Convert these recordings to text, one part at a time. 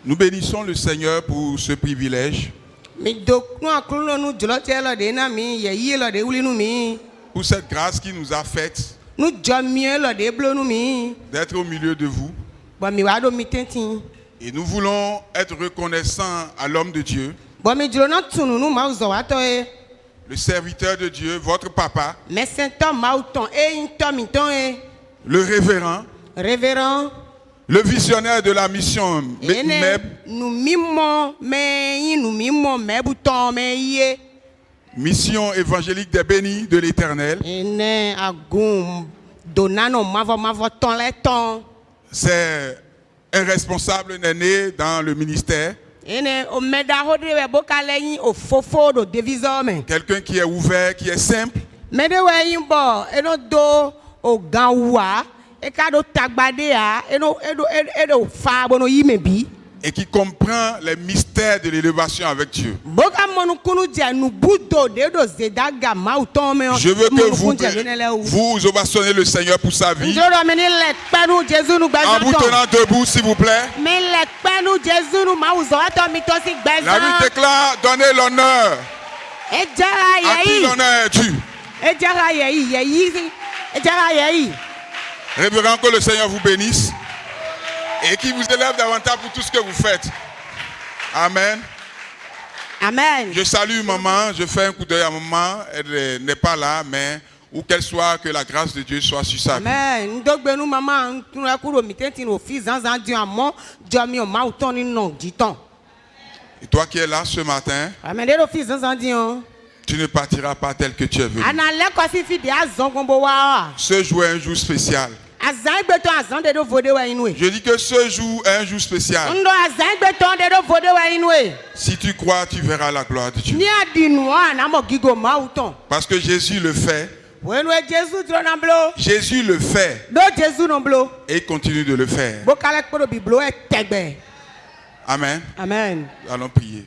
Nous bénissons le Seigneur pour ce privilège, pour cette grâce qu'il nous a faite d'être au milieu de vous. Et nous voulons être reconnaissants à l'homme de Dieu, le serviteur de Dieu, votre papa, le révérend, le visionnaire de la mission MEB, mission évangélique des bénis de l'Éternel. C'est un responsable né dans le ministère. Quelqu'un qui est ouvert, qui est simple. Et qui comprend les mystères de l'élévation avec Dieu. Je veux que vous ovationnez le Seigneur pour sa vie. En vous tenant debout, s'il vous plaît. La Bible déclare, donnez l'honneur à qui l'honneur est dû. Révérend, que le Seigneur vous bénisse et qu'il vous élève davantage pour tout ce que vous faites. Amen. Amen. Je salue maman, je fais un coup d'œil à maman, elle n'est pas là, mais où qu'elle soit, que la grâce de Dieu soit sur sa vie. Amen. Et toi qui es là ce matin, tu ne partiras pas tel que tu es venu. Ce jour est un jour spécial. Je dis que ce jour est un jour spécial. Si tu crois, tu verras la gloire de Dieu. Parce que Jésus le fait. Jésus le fait. Et il continue de le faire. Amen. Amen. Allons prier.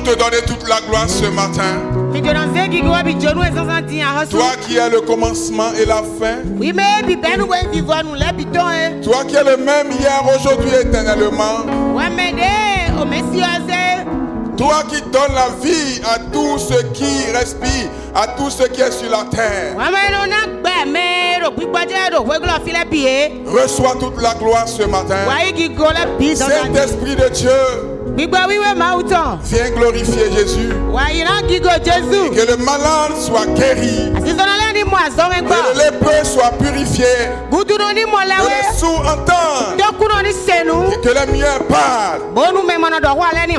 Te donner toute la gloire ce matin. Toi qui es le commencement et la fin. Toi qui es le même hier, aujourd'hui, éternellement. Toi qui donnes la vie à tout ce qui respire, à tout ce qui est sur la terre. Reçois toute la gloire ce matin. Saint-Esprit de Dieu, viens glorifier Jésus. Et que le malade soit guéri. Que le lépreux soit purifié. Que les sourds entendent. Et que les muets parlent.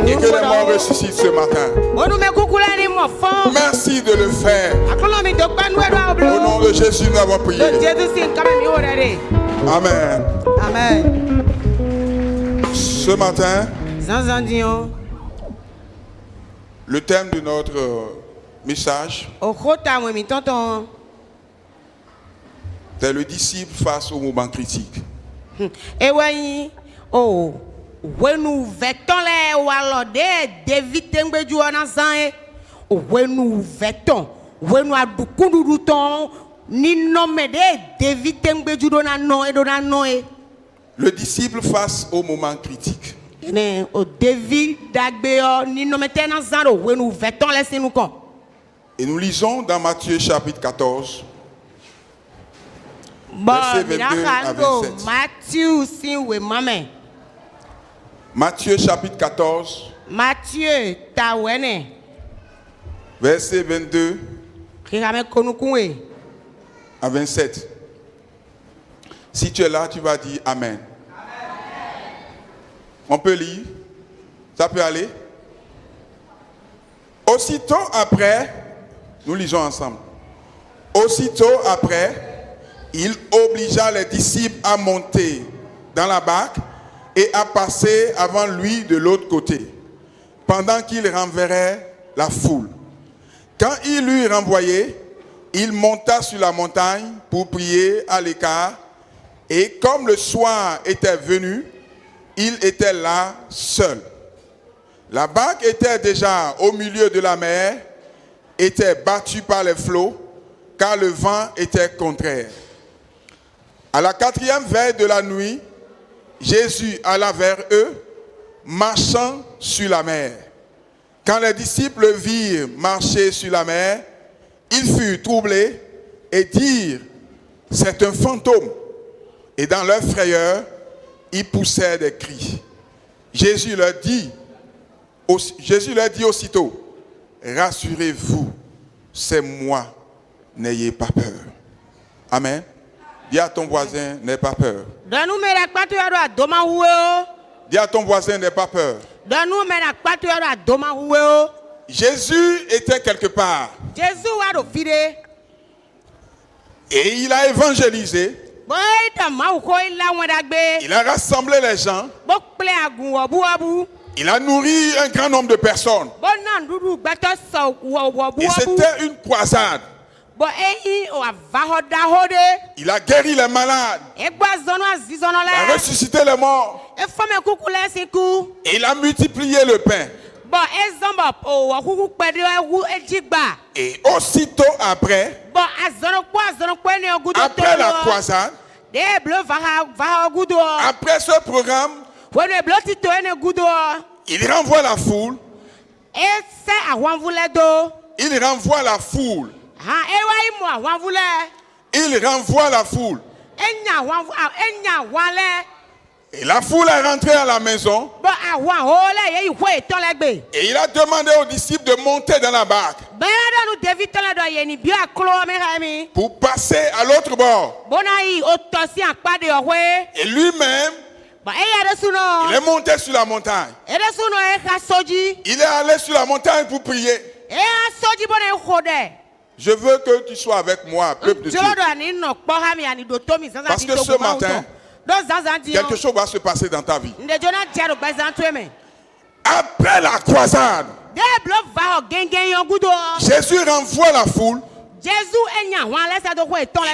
Et que les morts ressuscitent ce matin. Merci de le faire. Au nom de Jésus, nous avons prié. Amen. Amen. Ce matin, le thème de notre message, c'est le disciple face au moment critique. Le disciple face au moment critique. Et nous lisons dans Matthieu chapitre 14. Versets 22 à 27. Matthieu chapitre 14. Matthieu tawene. Versets 22 à 27. Si tu es là, tu vas dire Amen. On peut lire? Ça peut aller? Aussitôt après, nous lisons ensemble. Aussitôt après, il obligea les disciples à monter dans la barque et à passer avant lui de l'autre côté, pendant qu'il renverrait la foule. Quand il l'eut renvoyé, il monta sur la montagne pour prier à l'écart, et comme le soir était venu, il était là seul. La barque était déjà au milieu de la mer, était battue par les flots, car le vent était contraire. À la 4e veille de la nuit, Jésus alla vers eux, marchant sur la mer. Quand les disciples le virent marcher sur la mer, ils furent troublés et dirent, « C'est un fantôme !» Et dans leur frayeur, ils poussèrent des cris. Jésus leur dit aussitôt, « Rassurez-vous, c'est moi, n'ayez pas peur. » Amen. Dis à ton voisin, n'aie pas peur. Dis à ton voisin, n'aie pas peur. Jésus était quelque part. Et il a évangélisé. Il a rassemblé les gens. Il a nourri un grand nombre de personnes. Et c'était une croisade. Il a guéri les malades. Il a ressuscité les morts. Et il a multiplié le pain. Et aussitôt après la croisade, après ce programme, il renvoie la foule. Il renvoie la foule. Il renvoie la foule. Et la foule est rentrée à la maison. Et il a demandé aux disciples de monter dans la barque pour passer à l'autre bord. Et lui-même, il est monté sur la montagne. Il est allé sur la montagne pour prier. Je veux que tu sois avec moi, peuple de Dieu. Parce que ce matin, quelque chose va se passer dans ta vie. Après la croisade, Jésus renvoie la foule.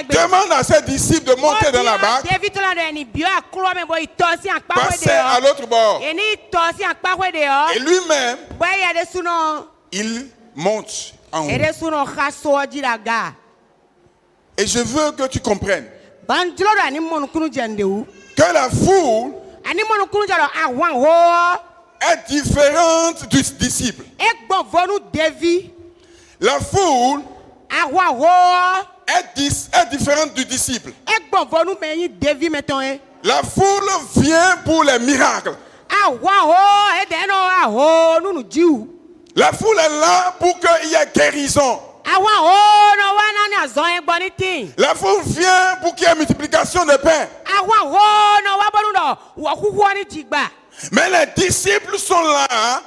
Demande à ses disciples de monter dans la barque, passer à l'autre bord. Et lui-même, il monte en haut. Et je veux que tu comprennes que la foule est différente du disciple. La foule est différente du disciple. La foule vient pour les miracles. La foule est là pour qu'il y ait guérison. La foule vient pour qu'il y ait multiplication de pain. Mais les disciples sont là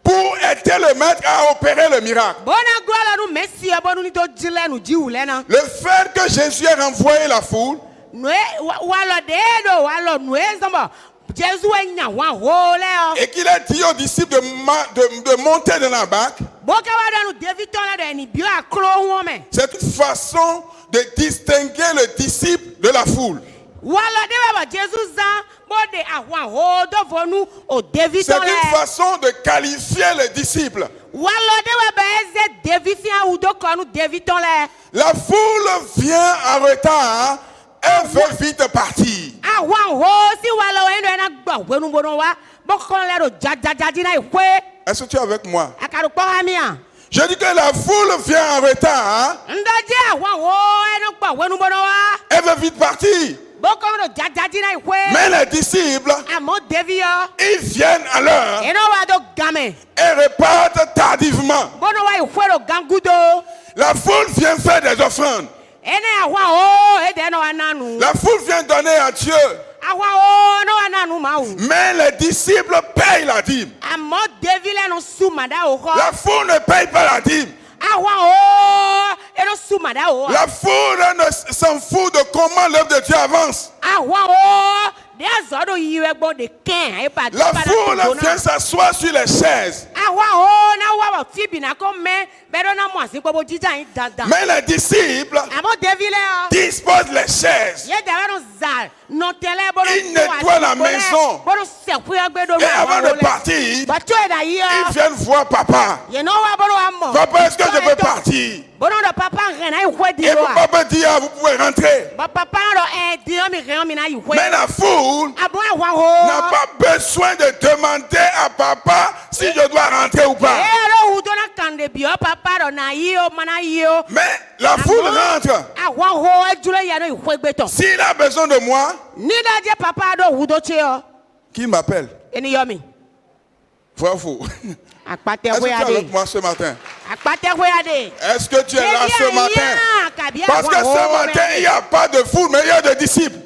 pour aider le maître à opérer le miracle. Le fait que Jésus ait renvoyé la foule, et qu'il a dit aux disciples de monter dans la barque, c'est une façon de distinguer le disciple de la foule. C'est une façon de qualifier le disciple. La foule vient en retard. Elle veut vite partir. Est-ce que tu es avec moi? Je dis que la foule vient en retard. Elle veut vite partir. Mais les disciples, ils viennent à l'heure et repartent tardivement. La foule vient faire des offrandes. La foule vient donner à Dieu. Mais les disciples payent la dîme. La foule ne paye pas la dîme. La foule s'en fout de comment l'œuvre de Dieu avance. La foule vient s'asseoir sur les chaises. Mais les disciples disposent les chaises. Ils nettoient la maison. Et avant de partir, ils viennent voir papa. Papa, est-ce que je peux partir? Et papa dit, ah, vous pouvez rentrer. Mais la foule n'a pas besoin de demander à papa si je dois rentrer ou pas. Mais la foule rentre. S'il a besoin de moi, qui m'appelle? Vrai ou faux? Est-ce que tu es avec moi ce matin? Est-ce que tu es là ce matin? Parce que ce matin, il n'y a pas de foule, mais il y a des disciples.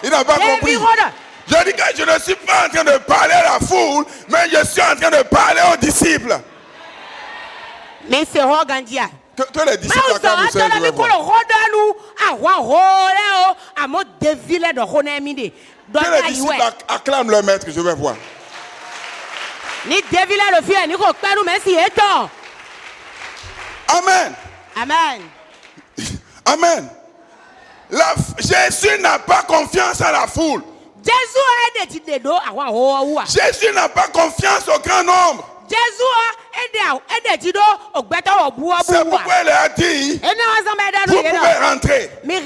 Il n'a pas compris. Je dis que je ne suis pas en train de parler à la foule, mais je suis en train de parler aux disciples. Que les disciples acclament le Seigneur. Que les disciples acclament leur maître, je vais voir. Amen. Amen. Amen. Jésus n'a pas confiance à la foule. Jésus n'a pas confiance au grand nombre. C'est pourquoi il a dit, vous pouvez rentrer. Mais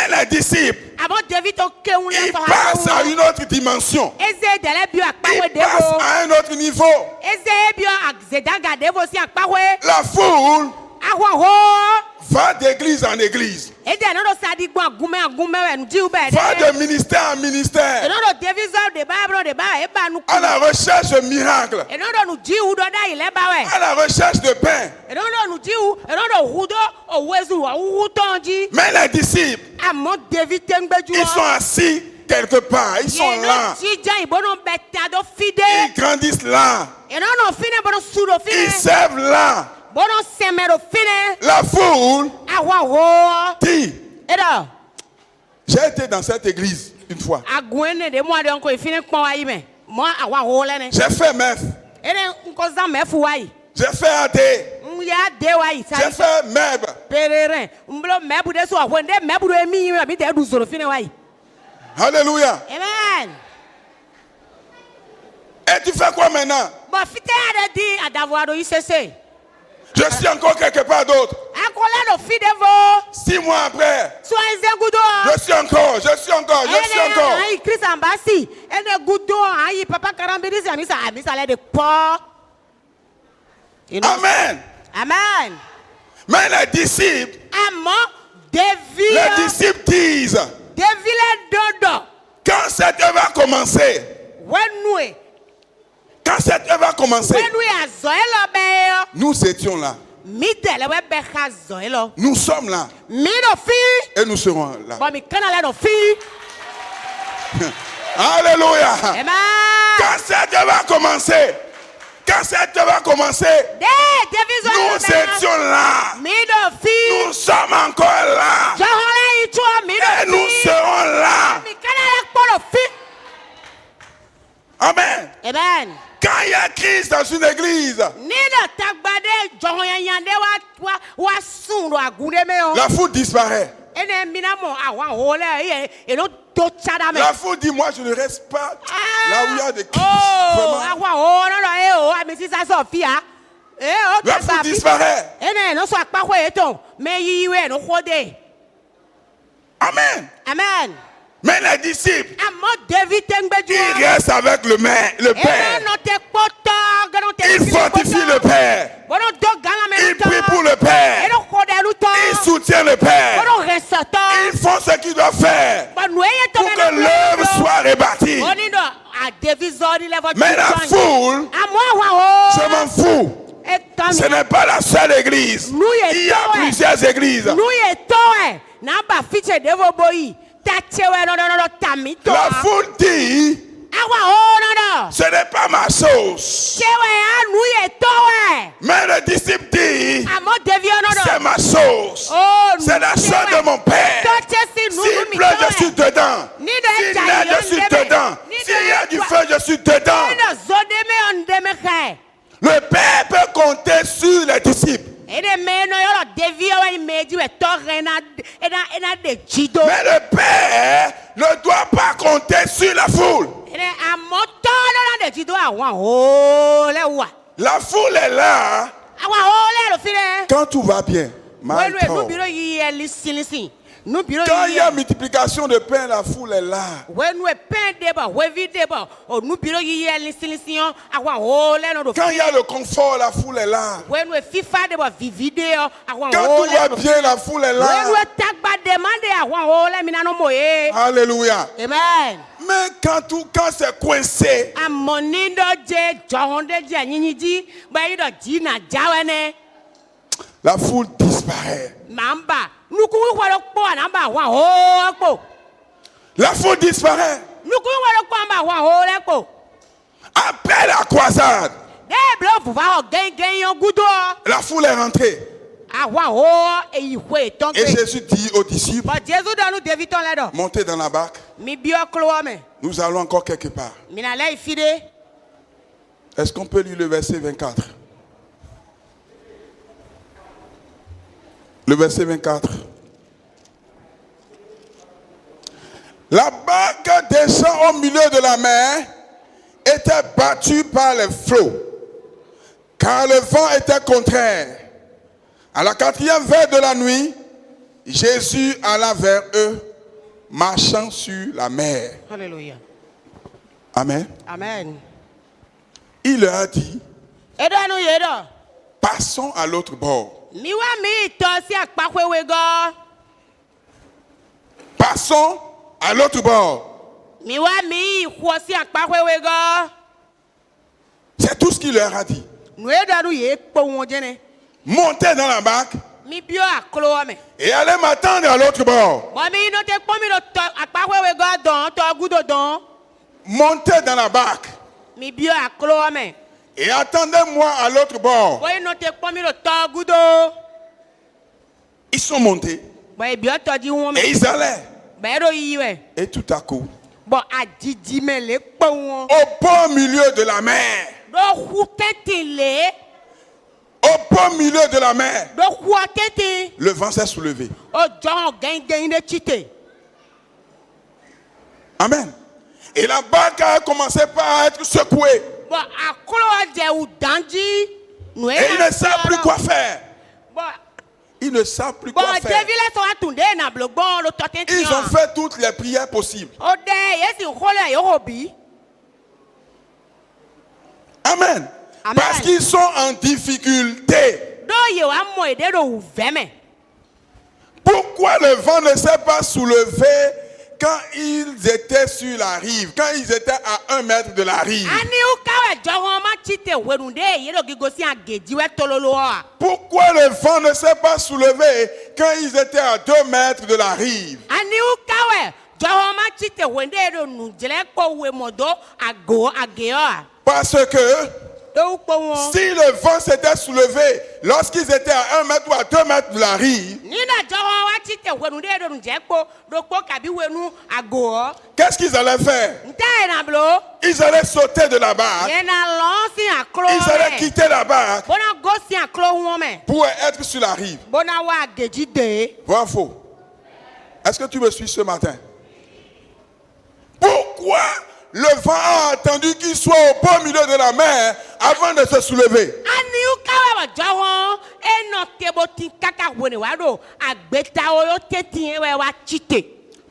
les disciples, ils passent à une autre dimension. Ils passent à un autre niveau. La foule va d'église en église. Va de ministère en ministère. À la recherche de miracles. À la recherche de pain. Mais les disciples, ils sont assis quelque part. Ils sont là. Ils grandissent là. Ils servent là. La foule dit, j'ai été dans cette église une fois. J'ai fait MEF. J'ai fait AD. J'ai fait MEB. Alléluia. Amen. Et tu fais quoi maintenant? Je suis encore quelque part d'autre. 6 mois après, je suis encore. Amen. Amen. Mais les disciples disent, quand cette œuvre va commencer, nous étions là. Nous sommes là. Et nous serons là. Alléluia. Quand cette œuvre va commencer, nous étions là. Nous sommes encore là. Et nous serons là. Amen. Quand il y a crise dans une église, la foule disparaît. La foule dit, moi je ne reste pas là où il y a des crises. La foule disparaît. Amen. Amen. Mais les disciples, ils restent avec le Père. Ils fortifient le Père. Ils prient pour le Père. Ils soutiennent le Père. Ils font ce qu'ils doivent faire pour que l'œuvre soit rebâtie. Mais la foule, je m'en fous. Ce n'est pas la seule église. Il y a plusieurs églises. La foule dit, ce n'est pas ma sauce. Mais le disciple dit, c'est ma sauce. C'est la sauce de mon Père. S'il pleut, je suis dedans. S'il neige, je suis dedans. S'il y a du feu, je suis dedans. Le Père peut compter sur les disciples. Mais le Père ne doit pas compter sur la foule. La foule est là quand tout va bien. Quand il y a multiplication de pain, la foule est là. Quand il y a le confort, la foule est là. Quand tout va bien, la foule est là. Alléluia. Amen. Mais quand c'est coincé, la foule disparaît. La foule disparaît. Après la croisade, la foule est rentrée. Et Jésus dit aux disciples, montez dans la barque. Nous allons encore quelque part. Est-ce qu'on peut lire le verset 24? Le verset 24. La barque descend au milieu de la mer, était battue par les flots, car le vent était contraire. À la 4e veille de la nuit, Jésus alla vers eux, marchant sur la mer. Alléluia. Amen. Amen. Il leur a dit, passons à l'autre bord. Passons à l'autre bord. C'est tout ce qu'il leur a dit. Montez dans la barque et allez m'attendre à l'autre bord. Montez dans la barque et attendez-moi à l'autre bord. Ils sont montés et ils allaient. Et tout à coup, au beau milieu de la mer, le vent s'est soulevé. Amen. Et la barque a commencé par être secouée. Et ils ne savent plus quoi faire. Ils ne savent plus quoi faire. Ils ont fait toutes les prières possibles. Amen. Parce qu'ils sont en difficulté. Pourquoi le vent ne s'est pas soulevé quand ils étaient sur la rive, quand ils étaient à 1 mètre de la rive? Pourquoi le vent ne s'est pas soulevé quand ils étaient à 2 mètres de la rive? Parce que si le vent s'était soulevé lorsqu'ils étaient à 1 mètre ou à 2 mètres de la rive, qu'est-ce qu'ils allaient faire? Ils allaient sauter de la barque. Ils allaient quitter la barque pour être sur la rive. Vrai ou faux? Est-ce que tu me suis ce matin? Pourquoi le vent a attendu qu'il soit au beau milieu de la mer avant de se soulever?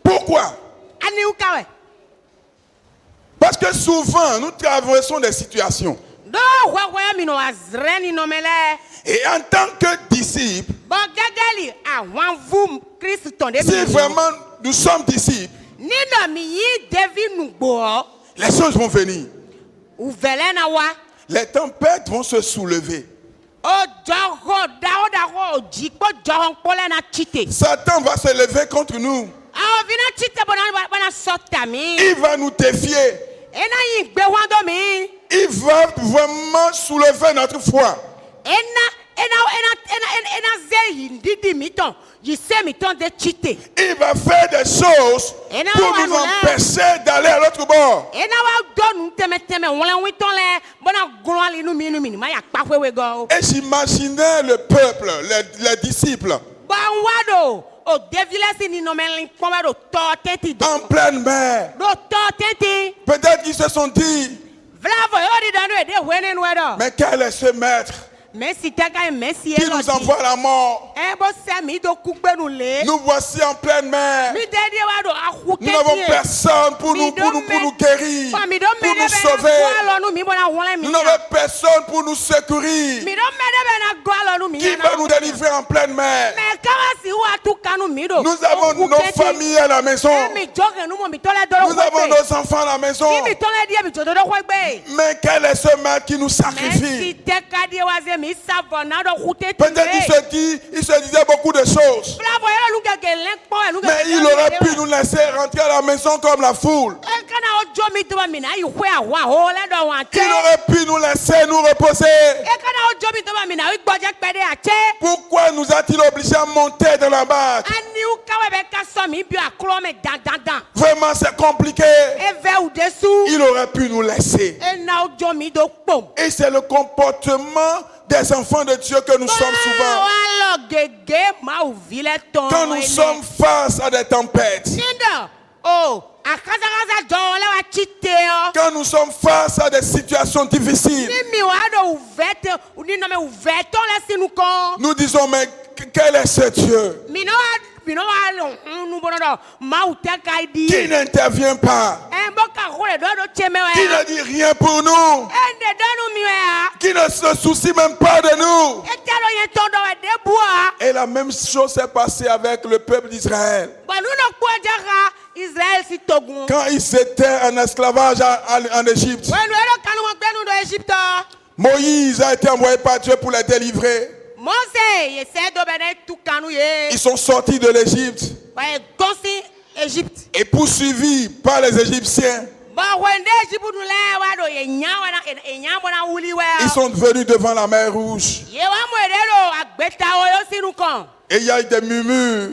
Pourquoi? Parce que souvent, nous traversons des situations. Et en tant que disciples, si vraiment nous sommes disciples, les choses vont venir. Les tempêtes vont se soulever. Satan va se lever contre nous. Il va nous défier. Il va vraiment soulever notre foi. Il va faire des choses pour nous empêcher d'aller à l'autre bord. Et j'imaginais le peuple, les disciples, en pleine mer. Peut-être qu'ils se sont dit, mais quel est ce maître qui nous envoie la mort? Nous voici en pleine mer. Nous n'avons personne pour nous guérir, pour nous sauver. Nous n'avons personne pour nous secourir. Qui va nous délivrer en pleine mer? Nous avons nos familles à la maison. Nous avons nos enfants à la maison. Mais quel est ce maître qui nous sacrifie? Peut-être il se disait beaucoup de choses. Mais il aurait pu nous laisser rentrer à la maison comme la foule. Il aurait pu nous laisser nous reposer. Pourquoi nous a-t-il obligés à monter dans la barque? Vraiment c'est compliqué. Il aurait pu nous laisser. Et c'est le comportement des enfants de Dieu que nous sommes souvent. Quand nous sommes face à des tempêtes, quand nous sommes face à des situations difficiles, nous disons, mais quel est ce Dieu qui n'intervient pas, qui ne dit rien pour nous, qui ne se soucie même pas de nous. Et la même chose s'est passée avec le peuple d'Israël. Quand ils étaient en esclavage en Égypte, Moïse a été envoyé par Dieu pour les délivrer. Ils sont sortis de l'Égypte et poursuivis par les Égyptiens. Ils sont venus devant la mer Rouge. Et il y a eu des murmures.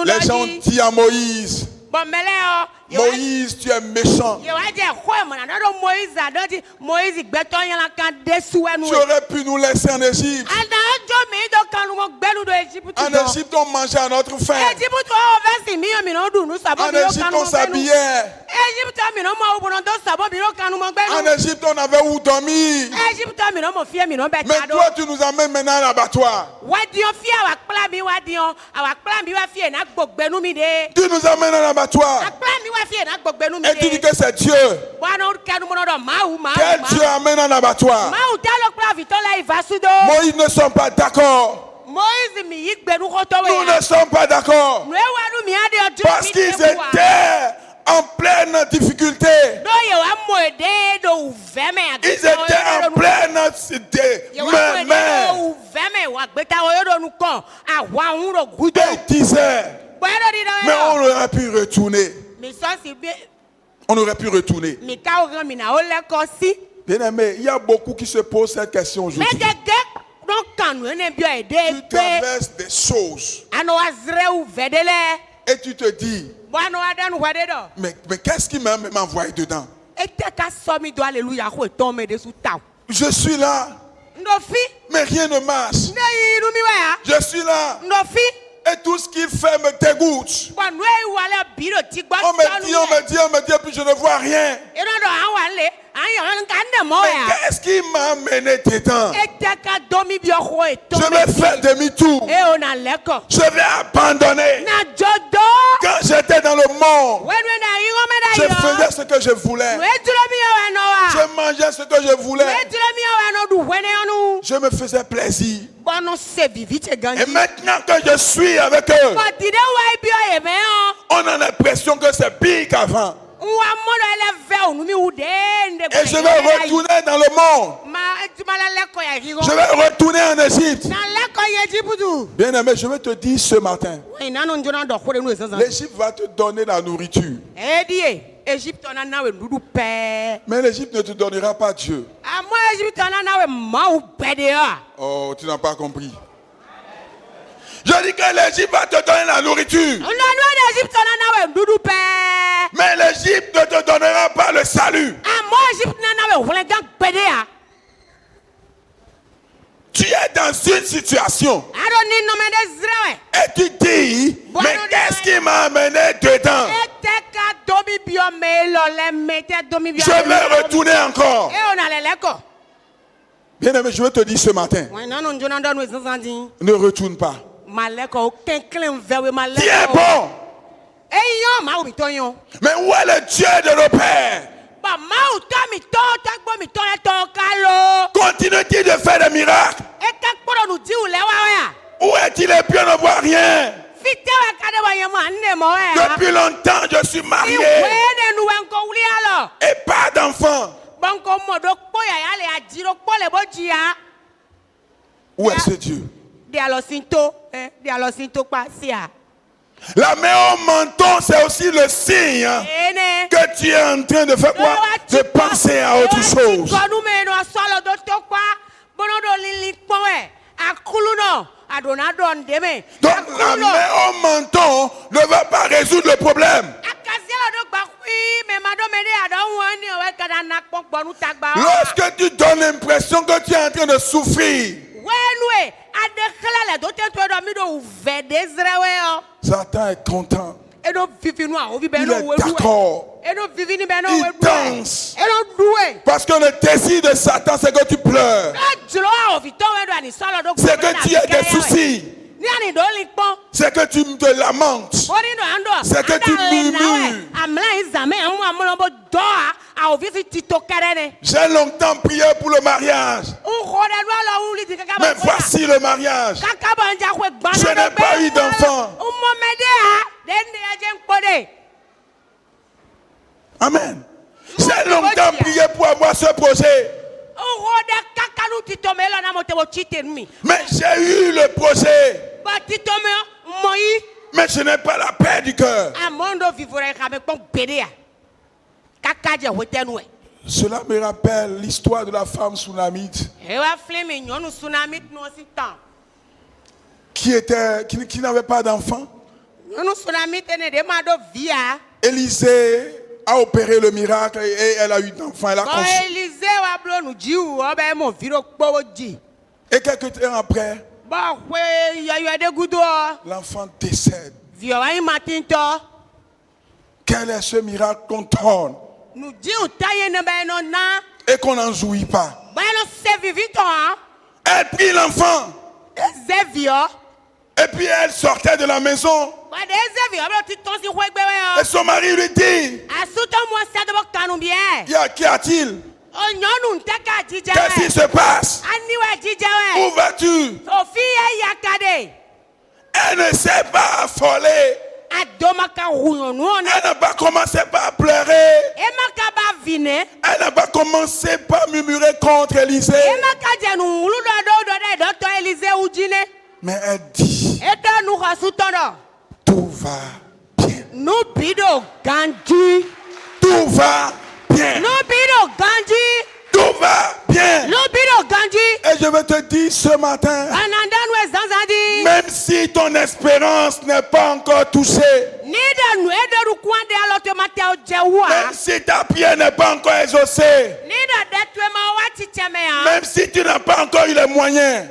Les gens disent à Moïse, Moïse, tu es méchant. Tu aurais pu nous laisser en Égypte. En Égypte, on mangeait à notre faim. En Égypte, on s'habillait. En Égypte, on avait où dormir. Mais toi, tu nous amènes maintenant à l'abattoir. Tu nous amènes à l'abattoir. Et tu dis que c'est Dieu. Quel Dieu amène en abattoir? Moïse ne sont pas d'accord. Nous ne sommes pas d'accord. Parce qu'ils étaient en pleine difficulté. Ils étaient en pleine mer. Et ils disaient, mais on aurait pu retourner. On aurait pu retourner. Bien aimé, il y a beaucoup qui se posent cette question aujourd'hui. Tu traverses des choses. Et tu te dis, mais qu'est-ce qui m'a envoyé dedans? Je suis là, mais rien ne marche. Je suis là, et tout ce qu'il fait me dégoûte. On me dit, puis je ne vois rien. Mais qu'est-ce qui m'a amené dedans? Je vais faire demi-tour. Je vais abandonner. Quand j'étais dans le monde, je faisais ce que je voulais. Je mangeais ce que je voulais. Je me faisais plaisir. Et maintenant que je suis avec eux, on a l'impression que c'est pire qu'avant. Et je vais retourner dans le monde. Je vais retourner en Égypte. Bien aimé, je vais te dire ce matin, l'Égypte va te donner la nourriture. Mais l'Égypte ne te donnera pas Dieu. Oh, tu n'as pas compris. Je dis que l'Égypte va te donner la nourriture. Mais l'Égypte ne te donnera pas le salut. Tu es dans une situation et tu dis, mais qu'est-ce qui m'a amené dedans? Je vais retourner encore. Bien aimé, je veux te dire ce matin, ne retourne pas. Qui est bon? Mais où est le Dieu de nos pères? Continue-t-il de faire des miracles? Où est-il? Et puis on ne voit rien. Depuis longtemps je suis marié et pas d'enfant. Où est ce Dieu? La main au menton, c'est aussi le signe que tu es en train de faire quoi? De penser à autre chose. Donc la main au menton ne va pas résoudre le problème. Lorsque tu donnes l'impression que tu es en train de souffrir, Satan est content. Il est d'accord. Il danse. Parce que le désir de Satan, c'est que tu pleures. C'est que tu as des soucis. C'est que tu te lamentes. C'est que tu murmures. J'ai longtemps prié pour le mariage. Mais voici le mariage. Je n'ai pas eu d'enfant. Amen. J'ai longtemps prié pour avoir ce projet. Mais j'ai eu le projet. Mais je n'ai pas la paix du cœur. Cela me rappelle l'histoire de la femme Sunamite qui n'avait pas d'enfant. Élisée a opéré le miracle et elle a eu d'enfant. Elle a conçu. Et quelques temps après, l'enfant décède. Quel est ce miracle qu'on donne et qu'on n'en jouit pas? Elle prit l'enfant et puis elle sortait de la maison. Et son mari lui dit, qu'y a-t-il? Qu'est-ce qui se passe? Où vas-tu? Elle ne s'est pas affolée. Elle n'a pas commencé par pleurer. Elle n'a pas commencé par murmurer contre Élisée. Mais elle dit, tout va bien. Tout va bien. Tout va bien. Et je veux te dire ce matin, même si ton espérance n'est pas encore touchée, même si ta prière n'est pas encore exaucée, même si tu n'as pas encore eu les moyens,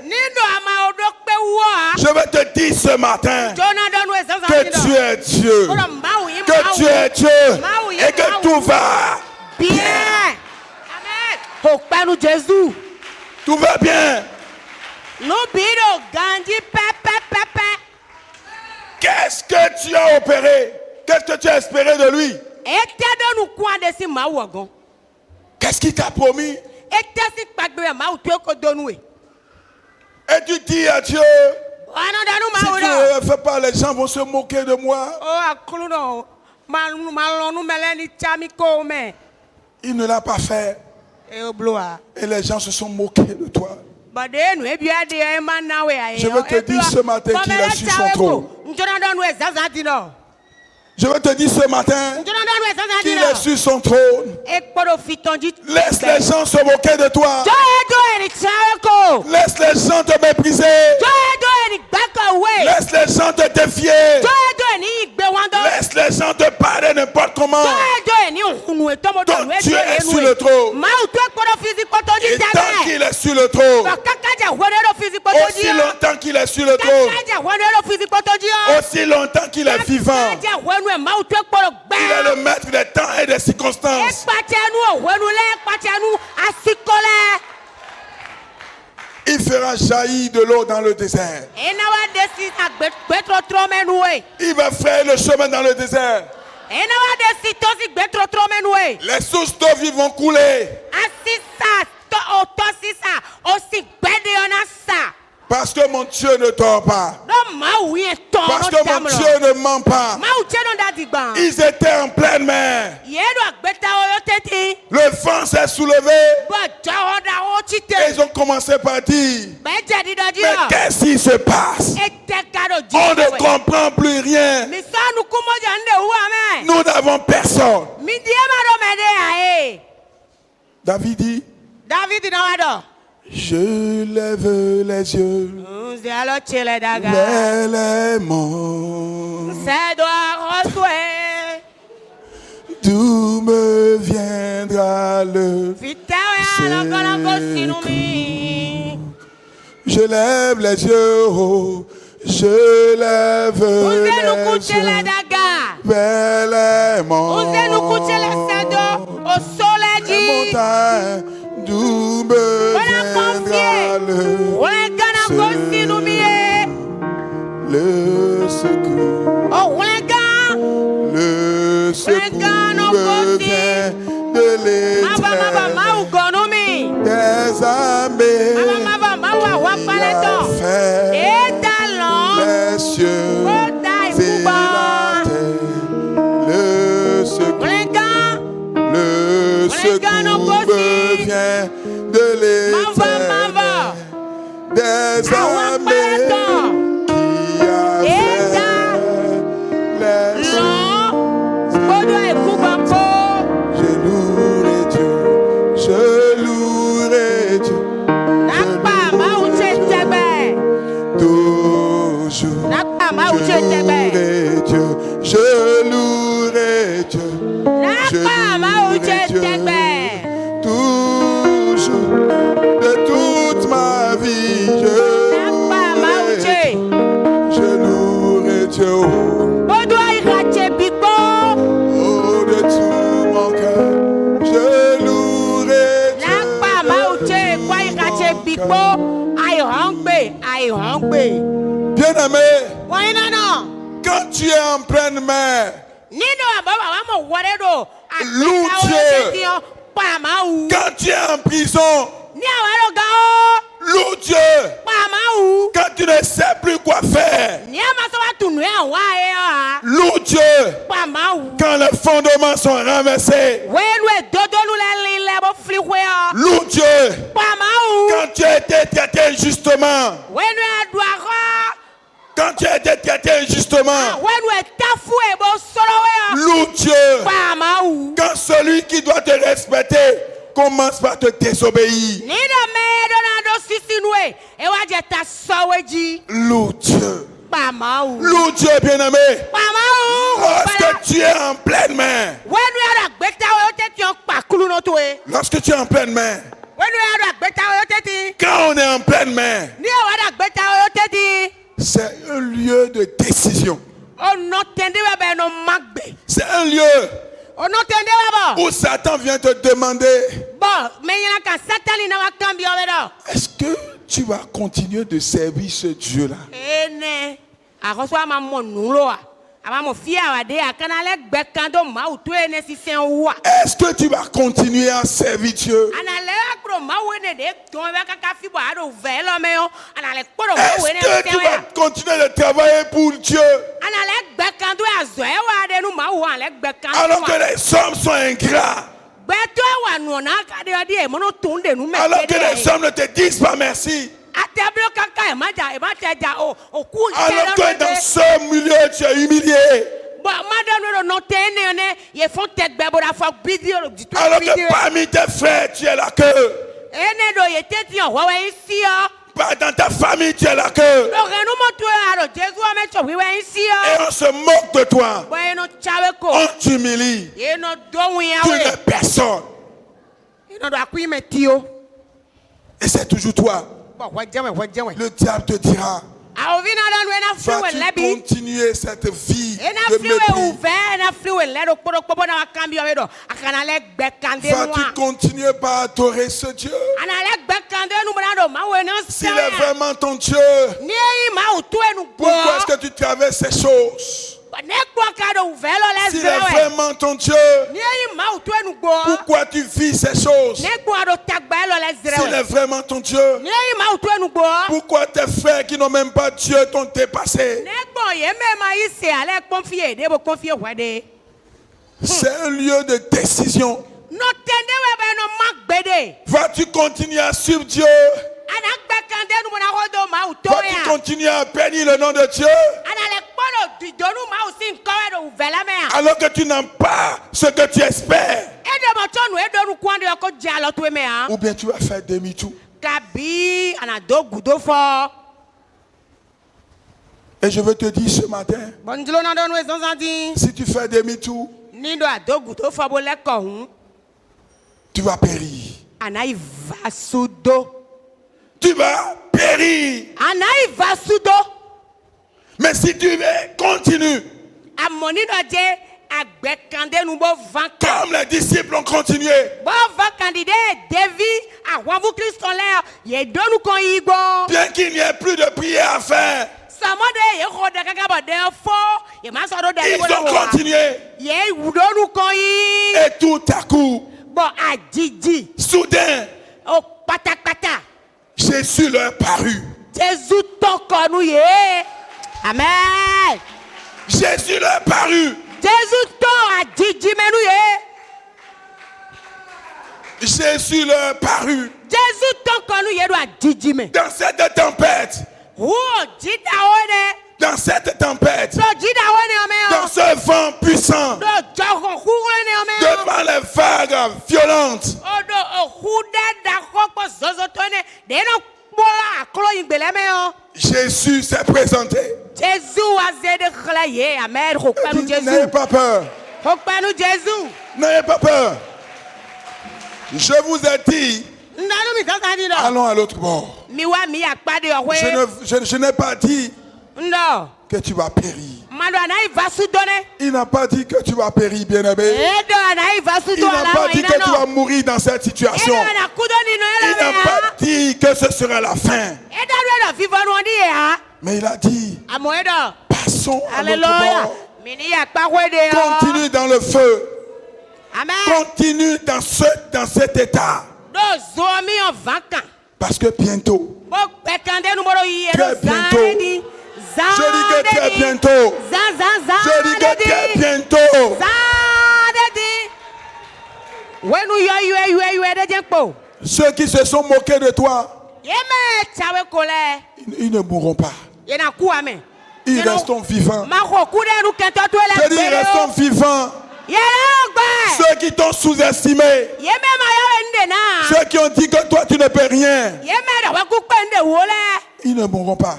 je veux te dire ce matin que tu es Dieu, que tu es Dieu et que tout va bien. Tout va bien. Qu'est-ce que tu as opéré? Qu'est-ce que tu as espéré de lui? Qu'est-ce qu'il t'a promis? Et tu dis à Dieu, si tu ne le fais pas, les gens vont se moquer de moi. Il ne l'a pas fait. Et les gens se sont moqués de toi. Je veux te dire ce matin qu'il est sur son trône. Je veux te dire ce matin qu'il est sur son trône. Laisse les gens se moquer de toi. Laisse les gens te mépriser. Laisse les gens te défier. Laisse les gens te parler n'importe comment. Donc tu es sur le trône. Et tant qu'il est sur le trône, aussi longtemps qu'il est sur le trône, aussi longtemps qu'il est vivant, il est le maître des temps et des circonstances. Il fera jaillir de l'eau dans le désert. Il va faire le chemin dans le désert. Les sources d'eau vives vont couler. Parce que mon Dieu ne dort pas. Parce que mon Dieu ne ment pas. Ils étaient en pleine mer. Le vent s'est soulevé. Et ils ont commencé par dire, mais qu'est-ce qui se passe? On ne comprend plus rien. Nous n'avons personne. David dit, je lève les yeux vers les monts. D'où me viendra le secours? Je lève les yeux, oh, je lève les yeux vers les monts. Les montagnes, d'où me viendra le secours? Le secours me vient de l'Éternel des armées. Il a fait les cieux et la terre. Le secours me vient de l'Éternel des armées qui a fait les cieux. Je louerai Dieu toujours. Je louerai Dieu toujours. De toute ma vie, je louerai Dieu. Oh, de tout mon cœur, je louerai Dieu. Bien-aimé, quand tu es en pleine mer, loue Dieu. Quand tu es en prison, loue Dieu. Quand tu ne sais plus quoi faire, loue Dieu. Quand les fondements sont renversés, loue Dieu. Quand tu as été traité injustement, quand tu as été traité injustement, loue Dieu. Quand celui qui doit te respecter commence par te désobéir, loue Dieu. Loue Dieu, bien-aimé. Lorsque tu es en pleine mer, lorsque tu es en pleine mer, quand on est en pleine mer, c'est un lieu de décision. C'est un lieu où Satan vient te demander, est-ce que tu vas continuer de servir ce Dieu-là? Est-ce que tu vas continuer à servir Dieu? Est-ce que tu vas continuer de travailler pour Dieu? Alors que les hommes sont ingrats. Alors que les hommes ne te disent pas merci. Alors que dans ce milieu tu es humilié. Alors que parmi tes frères tu es la queue. Pas dans ta famille tu es la queue. Et on se moque de toi. On t'humilie. Tu n'es personne. Et c'est toujours toi. Le diable te dira: vas-tu continuer cette vie de mépris? Vas-tu continuer par adorer ce Dieu? S'il est vraiment ton Dieu, pourquoi est-ce que tu traverses ces choses? S'il est vraiment ton Dieu, pourquoi tu vis ces choses? S'il est vraiment ton Dieu, pourquoi tes frères qui n'ont même pas Dieu t'ont dépassé? C'est un lieu de décision. Vas-tu continuer à suivre Dieu? Vas-tu continuer à bénir le nom de Dieu? Alors que tu n'as pas ce que tu espères. Ou bien tu vas faire demi-tour. Et je veux te dire ce matin, si tu fais demi-tour, tu vas périr. Tu vas périr. Mais si tu continues, comme les disciples ont continué, bien qu'il n'y ait plus de prière à faire, ils ont continué. Et tout à coup, soudain, Jésus leur parut. Amen. Jésus leur parut. Jésus leur parut. Dans cette tempête. Dans cette tempête. Dans ce vent puissant. Devant les vagues violentes. Jésus s'est présenté. N'ayez pas peur. N'ayez pas peur. Je vous ai dit, allons à l'autre bord. Je n'ai pas dit que tu vas périr. Il n'a pas dit que tu vas périr, bien-aimé. Il n'a pas dit que tu vas mourir dans cette situation. Il n'a pas dit que ce sera la fin. Mais il a dit, passons à l'autre bord. Continue dans le feu. Continue dans cet état. Parce que bientôt, très bientôt, je dis que très bientôt, je dis que très bientôt, ceux qui se sont moqués de toi, ils ne mourront pas. Ils resteront vivants. Je dis, ils resteront vivants. Ceux qui t'ont sous-estimé, ceux qui ont dit que toi tu ne peux rien, ils ne mourront pas.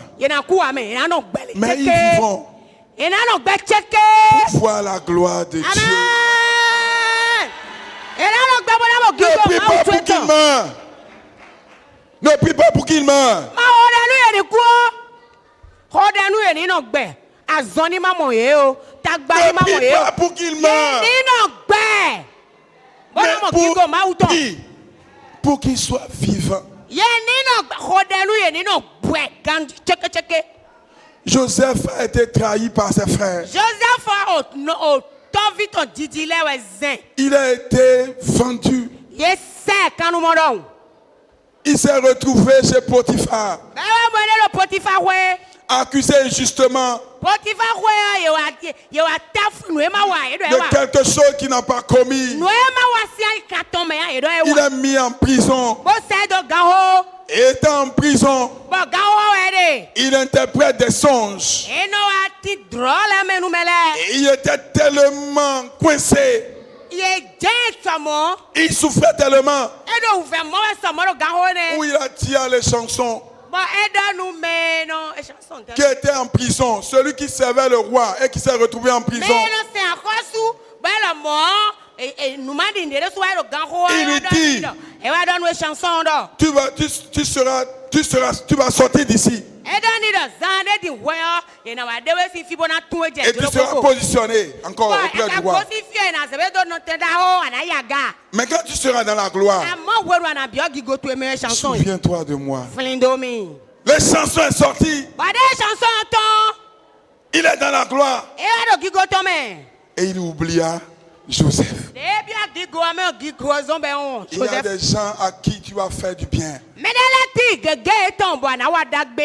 Mais ils vivront pour voir la gloire de Dieu. Ne prie pas pour qu'il meure. Ne prie pas pour qu'il meure. Ne prie pas pour qu'il meure. Mais pour qu'il soit vivant. Joseph a été trahi par ses frères. Il a été vendu. Il s'est retrouvé chez Potiphar. Accusé injustement de quelque chose qu'il n'a pas commis. Il est mis en prison. Et étant en prison, il interprète des songes. Et il était tellement coincé. Il souffrait tellement où il a tiré les chansons. Qui était en prison, celui qui servait le roi et qui s'est retrouvé en prison. Il lui dit, tu vas sortir d'ici. Et tu seras positionné encore auprès du roi. Mais quand tu seras dans la gloire, souviens-toi de moi. Les chansons sont sorties. Il est dans la gloire. Et il oublia Joseph. Il y a des gens à qui tu vas faire du bien. Il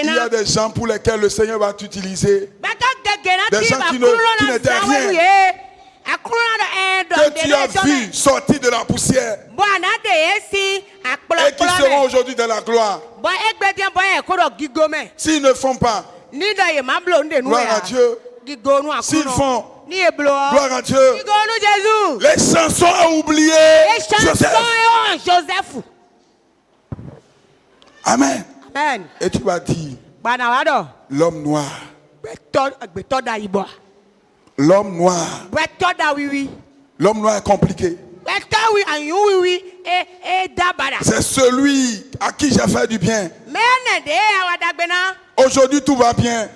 y a des gens pour lesquels le Seigneur va t'utiliser. Des gens qui n'étaient rien. Que tu as vu sortir de la poussière. Et qui seront aujourd'hui dans la gloire. S'ils ne font pas, gloire à Dieu. S'ils font, gloire à Dieu. Les chansons ont oublié Joseph. Amen. Et tu vas dire, l'homme noir. L'homme noir. L'homme noir est compliqué. C'est celui à qui j'ai fait du bien. Aujourd'hui tout va bien.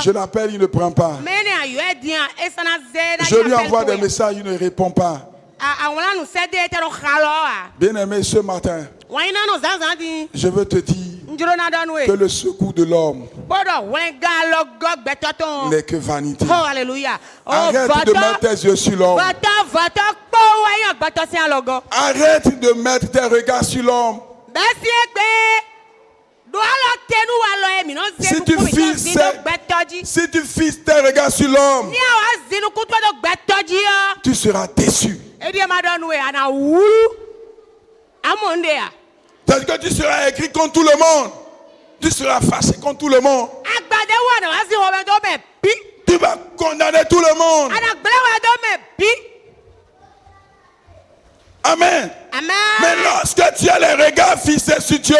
Je l'appelle, il ne prend pas. Je lui envoie des messages, il ne répond pas. Bien-aimé, ce matin, je veux te dire que le secours de l'homme n'est que vanité. Arrête de mettre tes yeux sur l'homme. Arrête de mettre tes regards sur l'homme. Si tu fixes tes regards sur l'homme, tu seras déçu. C'est que tu seras écrit contre tout le monde. Tu seras fâché contre tout le monde. Tu vas condamner tout le monde. Amen. Mais lorsque tu as les regards fixés sur Dieu,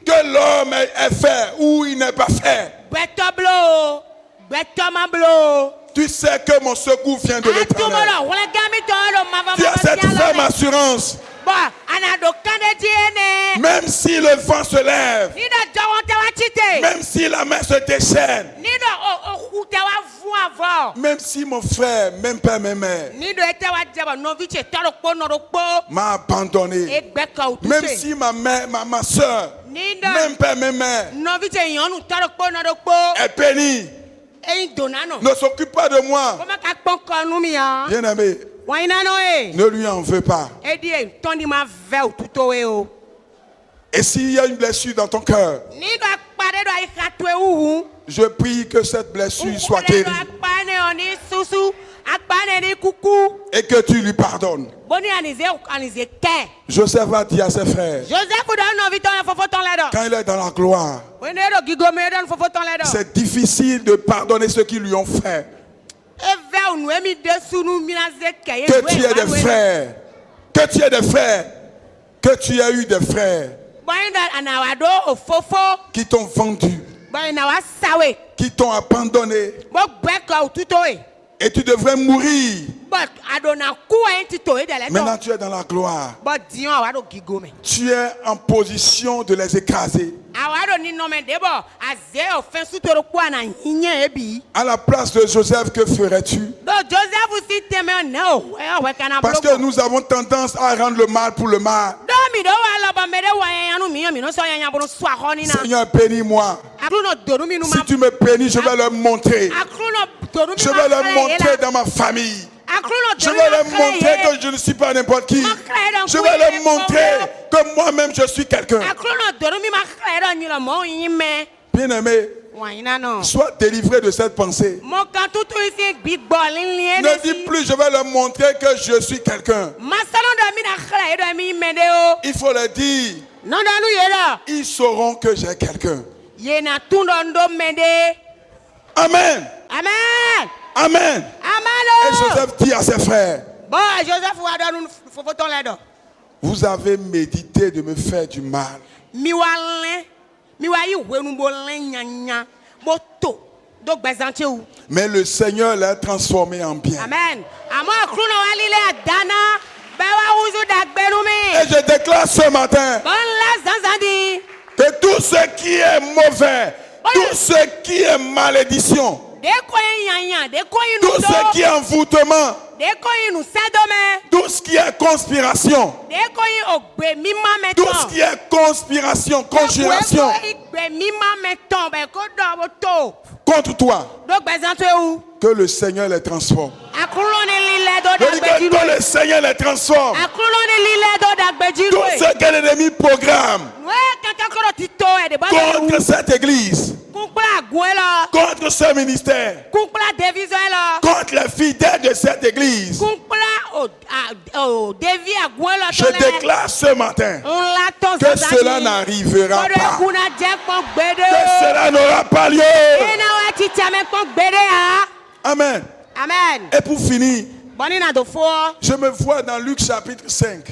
que l'homme est fait ou il n'est pas fait, tu sais que mon secours vient de l'Éternel. Tu as cette ferme assurance. Même si le vent se lève, même si la mer se déchaîne, même si mon frère, même père, même mère m'a abandonné, même si ma mère, ma soeur, même père, même mère est pénie, ne s'occupe pas de moi, bien aimé, ne lui en veux pas. Et s'il y a une blessure dans ton cœur, je prie que cette blessure soit guérie et que tu lui pardonnes. Joseph a dit à ses frères, quand il est dans la gloire, c'est difficile de pardonner ceux qui lui ont fait. Que tu aies des frères, que tu aies des frères, que tu aies eu des frères qui t'ont vendu, qui t'ont abandonné, et tu devrais mourir Maintenant tu es dans la gloire. Tu es en position de les écraser. À la place de Joseph, que ferais-tu? Parce que nous avons tendance à rendre le mal pour le mal. Seigneur, bénis-moi. Si tu me bénis, je vais leur montrer. Je vais leur montrer dans ma famille. Je vais leur montrer que je ne suis pas n'importe qui. Je vais leur montrer que moi-même je suis quelqu'un. Bien-aimé, sois délivré de cette pensée. Ne dis plus je vais leur montrer que je suis quelqu'un. Il faut leur dire. Ils sauront que j'ai quelqu'un. Amen. Amen. Amen. Et Joseph dit à ses frères, vous avez médité de me faire du mal. Mais le Seigneur l'a transformé en bien. Amen. Et je déclare ce matin que tout ce qui est mauvais, tout ce qui est malédiction, tout ce qui est envoûtement, tout ce qui est conspiration, tout ce qui est conspiration, conjuration contre toi, que le Seigneur les transforme. Que le Seigneur les transforme. Tout ce que l'ennemi programme contre cette église, contre ce ministère, contre les fidèles de cette église, je déclare ce matin que cela n'arrivera pas, que cela n'aura pas lieu. Amen. Amen. Et pour finir, je me vois dans Luc chapitre 5.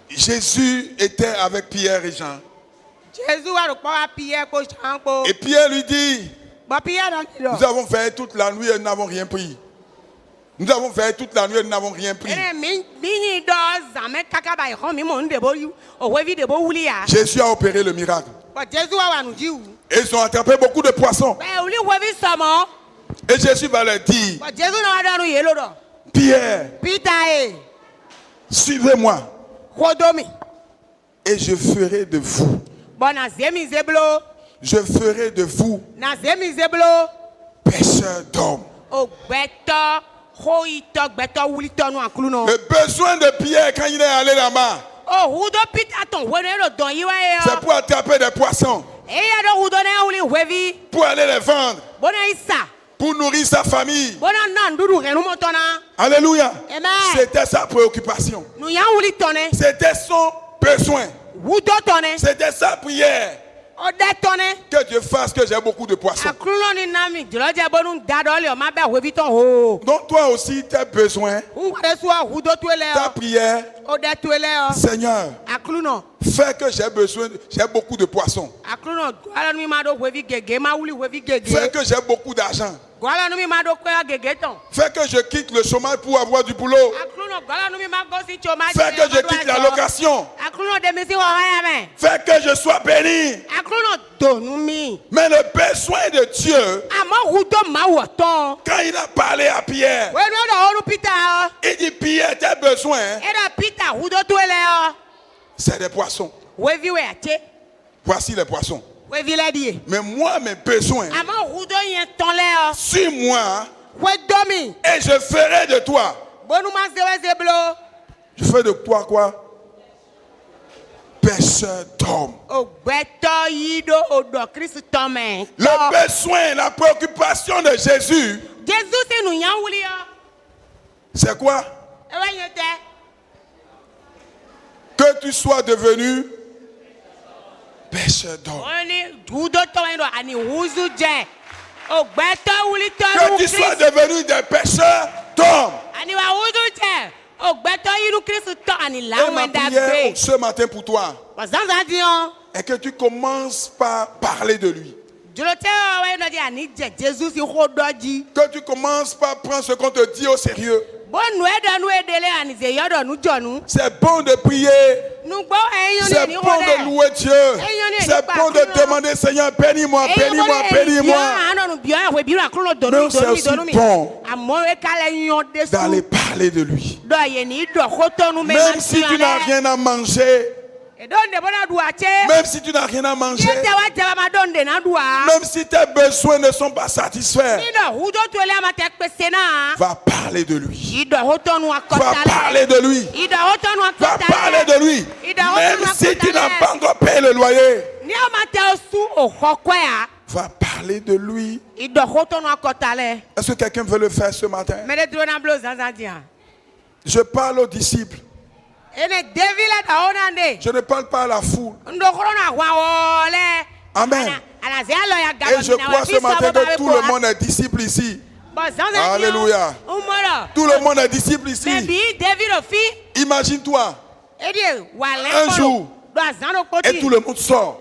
Jésus était avec Pierre et Jean. Et Pierre lui dit, nous avons fait toute la nuit et nous n'avons rien pris. Nous avons fait toute la nuit et nous n'avons rien pris. Jésus a opéré le miracle. Et ils ont attrapé beaucoup de poissons. Et Jésus va leur dire, Pierre, suivez-moi. Et je ferai de vous. Je ferai de vous pêcheurs d'hommes. Le besoin de Pierre quand il est allé là-bas, c'est pour attraper des poissons, pour aller les vendre, pour nourrir sa famille. Alléluia. C'était sa préoccupation. C'était son besoin. C'était sa prière. Que Dieu fasse que j'ai beaucoup de poissons. Donc toi aussi tes besoins, ta prière, Seigneur, fais que j'ai beaucoup de poissons. Fais que j'ai beaucoup d'argent. Fais que je quitte le chômage pour avoir du boulot. Fais que je quitte la location. Fais que je sois béni. Mais le besoin de Dieu, quand il a parlé à Pierre, il dit Pierre, tes besoins, c'est des poissons. Voici les poissons. Mais moi, mes besoins, suis-moi et je ferai de toi. Je fais de toi quoi? Pêcheur d'hommes. Le besoin, la préoccupation de Jésus, c'est quoi? Que tu sois devenu pêcheur d'hommes. Que tu sois devenu des pêcheurs d'hommes. Et ma prière ce matin pour toi est que tu commences par parler de lui. Que tu commences par prendre ce qu'on te dit au sérieux. C'est bon de prier. C'est bon de louer Dieu. C'est bon de demander, Seigneur, bénis-moi, bénis-moi, bénis-moi. Mais c'est aussi bon d'aller parler de lui. Même si tu n'as rien à manger. Même si tu n'as rien à manger, même si tes besoins ne sont pas satisfaits, va parler de lui. Va parler de lui. Va parler de lui. Même si tu n'as pas encore payé le loyer, va parler de lui. Est-ce que quelqu'un veut le faire ce matin? Je parle aux disciples. Je ne parle pas à la foule. Amen. Et je crois ce matin que tout le monde est disciple ici. Alléluia. Tout le monde est disciple ici. Imagine-toi un jour et tout le monde sort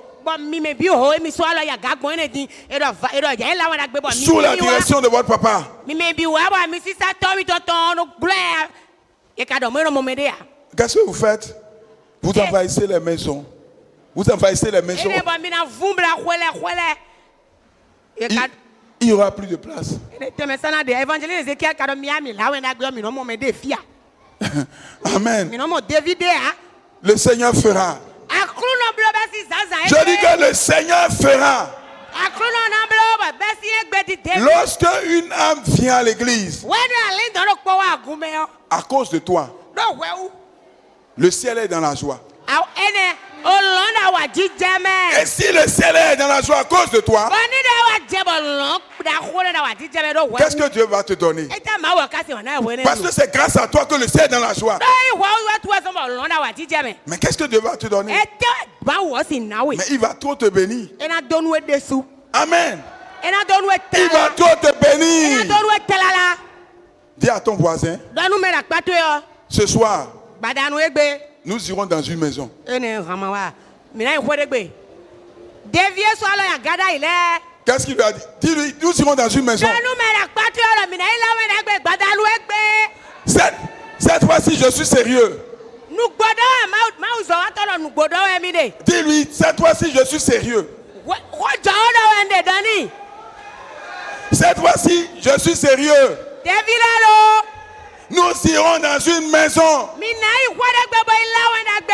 sous la direction de votre papa. Qu'est-ce que vous faites? Vous envahissez les maisons. Vous envahissez les maisons. Il n'y aura plus de place. Amen. Le Seigneur fera. Je dis que le Seigneur fera. Lorsque une âme vient à l'église, à cause de toi, le ciel est dans la joie. Et si le ciel est dans la joie à cause de toi, qu'est-ce que Dieu va te donner? Parce que c'est grâce à toi que le ciel est dans la joie. Mais qu'est-ce que Dieu va te donner? Mais il va trop te bénir. Amen. Il va trop te bénir. Dis à ton voisin, ce soir, nous irons dans une maison. Qu'est-ce qu'il lui a dit? Dis-lui, nous irons dans une maison. Cette fois-ci, je suis sérieux. Dis-lui, cette fois-ci, je suis sérieux. Cette fois-ci, je suis sérieux. Nous irons dans une maison.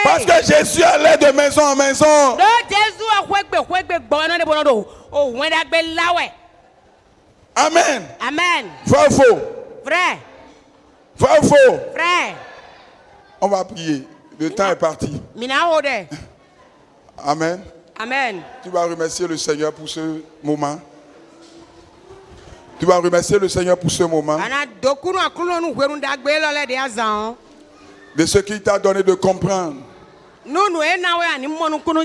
Parce que Jésus allait de maison en maison. Amen. Amen. Vrai ou faux? Vrai. Vrai ou faux? Vrai. On va prier. Le temps est parti. Amen. Amen. Tu vas remercier le Seigneur pour ce moment. Tu vas remercier le Seigneur pour ce moment. De ce qu'il t'a donné de comprendre.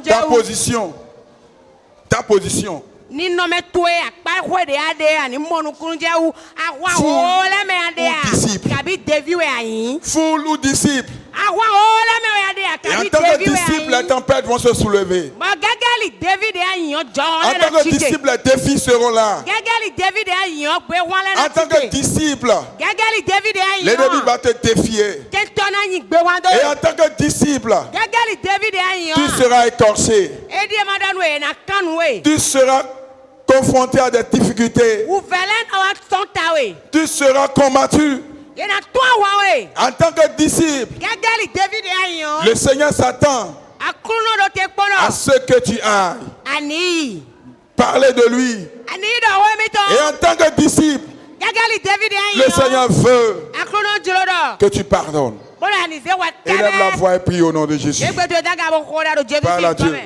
Ta position. Ta position. Foule ou disciple. Et en tant que disciple, les tempêtes vont se soulever. En tant que disciple, les défis seront là. En tant que disciple, l'ennemi va te défier. Et en tant que disciple, tu seras écorché. Tu seras confronté à des difficultés. Tu seras combattu. En tant que disciple, le Seigneur s'attend à ce que tu ailles parler de lui. Et en tant que disciple, le Seigneur veut que tu pardonnes. Élève la voix et prie au nom de Jésus. Parle à Dieu.